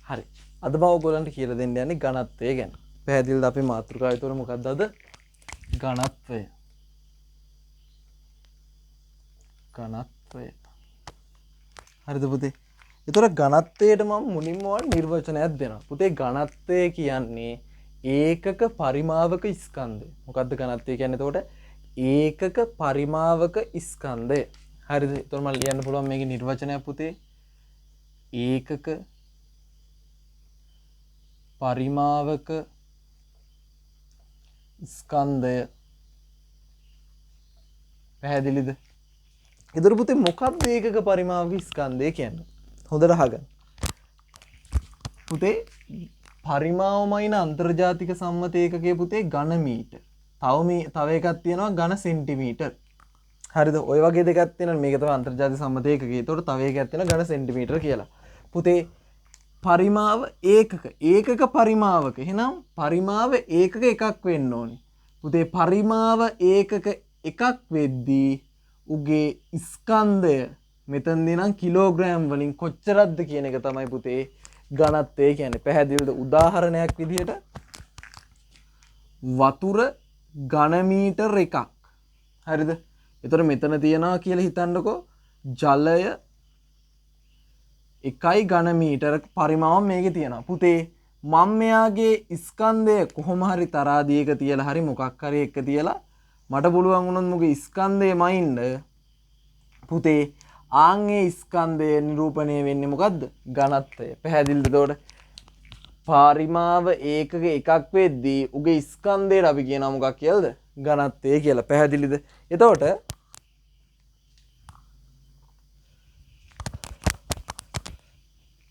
හරි. අද මම ඔයගොල්ලන්ට කියලා දෙන්න යන්නේ ඝනත්වය ගැන. පැහැදිලිද අපේ මාතෘකාව ඒතර මොකක්ද අද? ඝනත්වය. ඝනත්වය. හරිද පුතේ? ඒතර ඝනත්වයට මම මුලින්ම ඔයාලට නිර්වචනයක් දෙනවා. පුතේ ඝනත්වය කියන්නේ ඒකක පරිමාවක ස්කන්ධය. මොකද්ද ඝනත්වය කියන්නේ? එතකොට ඒකක පරිමාවක ස්කන්ධය. හරිද? ඒතර මම ලියන්න පුළුවන් මේකේ නිර්වචනයක් පුතේ. ඒකක පරිමාවක ස්කන්ධය. පැහැදිලිද? ඊතර පුතේ මොකක්ද ඒකක පරිමාවක ස්කන්ධය කියන්නේ? හොඳට අහගන්න. පුතේ පරිමාවමයින අන්තර්ජාතික සම්මත ඒකකයේ පුතේ ඝන මීටර්. තව එකක් තියෙනවා ඝන සෙන්ටිමීටර්. හරිද? ඔය වගේ දෙකක් තියෙනවා. මේක තමයි අන්තර්ජාතික සම්මත ඒකකය. ඒතකොට තව එකක් තියෙනවා ඝන සෙන්ටිමීටර් කියලා. පුතේ පරිමාව ඒකක පරිමාවක. එහෙනම් පරිමාව ඒකක එකක් වෙන්න ඕනේ. පුතේ පරිමාව ඒකක එකක් වෙද්දී උගේ ස්කන්ධය මෙතනදී නම් කිලෝග්‍රෑම් වලින් කොච්චරක්ද කියන එක තමයි පුතේ ඝනත්වය කියන්නේ. පැහැදිලිද? උදාහරණයක් විදිහට වතුර ඝන මීටර එකක්. හරිද? ඒතර මෙතන තියනවා කියලා හිතන්නකෝ ජලය 1 ඝන මීටර පරිමාව මේකේ තියෙනවා. පුතේ මම මෙයාගේ ස්කන්ධය කොහොම හරි තරාදියක තියලා හරි මොකක් හරි එක තියලා මට පුළුවන් වුණොත් මොකද ස්කන්ධය මයින්ඩ් පුතේ ආන්ගේ ස්කන්ධය නිරූපණය වෙන්නේ මොකද්ද? ඝනත්වය. පැහැදිලිද? එතකොට පරිමාව ඒකක එකක් වෙද්දී උගේ ස්කන්ධයට අපි කියනවා මොකක් කියලාද? ඝනත්වය කියලා. පැහැදිලිද? එතකොට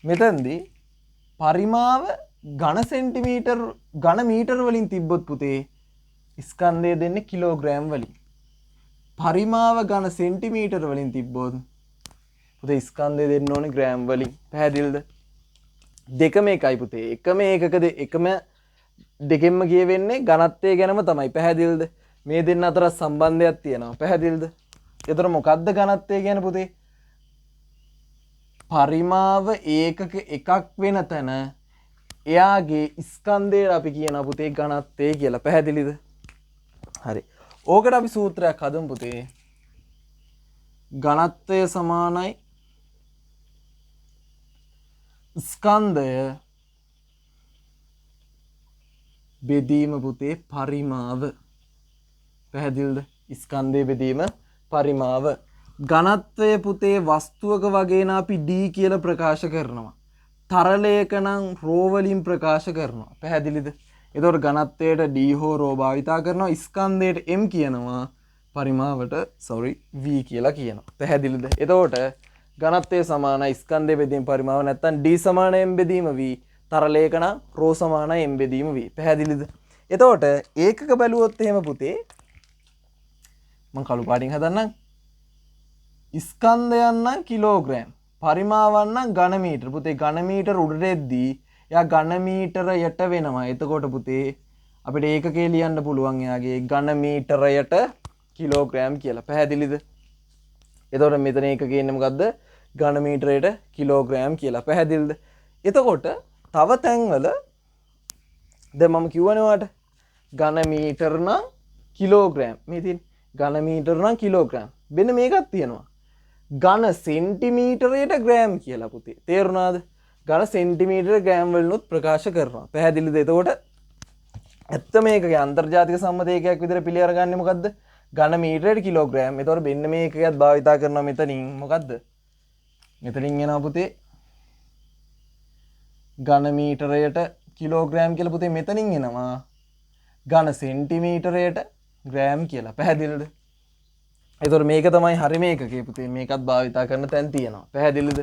මෙතනදී පරිමාව ඝන සෙන්ටිමීටර් ඝන මීටර වලින් තිබ්බොත් පුතේ ස්කන්ධය දෙන්නේ කිලෝග්‍රෑම් වලින්. පරිමාව ඝන සෙන්ටිමීටර වලින් තිබ්බොත් පුතේ ස්කන්ධය දෙන්න ඕනේ ග්‍රෑම් වලින්. පැහැදිලිද? දෙකම එකයි පුතේ. එකම ඒකකද එකම දෙකෙන්ම කියවෙන්නේ ඝනත්වය ගැනම තමයි. පැහැදිලිද? මේ දෙන්න අතර සම්බන්ධයක් තියෙනවා. පැහැදිලිද? ඒතර මොකද්ද ඝනත්වය කියන්නේ පුතේ? පරිමාව ඒකක එකක් වෙන තැන එයාගේ ස්කන්ධයට අපි කියනවා පුතේ ඝනත්වය කියලා. පැහැදිලිද? හරි. ඕකට අපි සූත්‍රයක් හදමු පුතේ. ඝනත්වය සමානයි ස්කන්ධය බෙදීම පුතේ පරිමාව. පැහැදිලිද? ස්කන්ධය බෙදීම පරිමාව. ඝනත්වය පුතේ වස්තුවක වගේ න අපි D කියලා ප්‍රකාශ කරනවා. තරලයක නම් රෝ වලින් ප්‍රකාශ කරනවා. පැහැදිලිද? එතකොට ඝනත්වයට D හෝ රෝ භාවිතා කරනවා. ස්කන්ධයට M කියනවා. පරිමාවට V කියලා කියනවා. පැහැදිලිද? එතකොට ඝනත්වය සමානයි ස්කන්ධය බෙදීම පරිමාව නැත්නම් D සමාන M බෙදීම V. තරලයක නම් රෝ සමාන M බෙදීම V. පැහැදිලිද? එතකොට ඒකක බැලුවොත් එහෙම පුතේ මම කළු පාටින් හදන්නම්. ස්කන්ධයන් නම් කිලෝග්‍රෑම්, පරිමාවන් නම් ඝන මීටර. පුතේ ඝන මීටර උඩට එද්දී එයා ඝන මීටර යට වෙනවා. එතකොට පුතේ අපිට ඒකකේ ලියන්න පුළුවන් එයාගේ ඝන මීටරයට කිලෝග්‍රෑම් කියලා. පැහැදිලිද? එතකොට මෙතන ඒකකේ ඉන්නේ මොකද්ද? ඝන මීටරයට කිලෝග්‍රෑම් කියලා. පැහැදිලිද? එතකොට තව තැන්වල දැන් මම කියවනේ ඔයාලට ඝන මීටර නම් කිලෝග්‍රෑම්. මේ තියෙන ඝන මීටර නම් කිලෝග්‍රෑම්. මෙන්න මේකක් තියෙනවා. ඝන සෙන්ටිමීටරයට ග්‍රෑම් කියලා පුතේ. තේරුණාද? ඝන සෙන්ටිමීටර ග්‍රෑම් වලිනුත් ප්‍රකාශ කරනවා. පැහැදිලිද? එතකොට ඇත්ත මේකගේ අන්තර්ජාතික සම්මත ඒකයක් විදිහට පිළි අරගන්නේ මොකද්ද? ඝන මීටරයට කිලෝග්‍රෑම්. එතකොට මෙන්න මේකයක් භාවිතා කරනවා මෙතනින් මොකද්ද? මෙතනින් එනවා පුතේ ඝන මීටරයට කිලෝග්‍රෑම් කියලා පුතේ මෙතනින් එනවා ඝන සෙන්ටිමීටරයට ග්‍රෑම් කියලා. පැහැදිලිද? එතකොට මේක තමයි හරිම ඒකකේ පුතේ. මේකත් භාවිතා කරන තැන් තියෙනවා. පැහැදිලිද?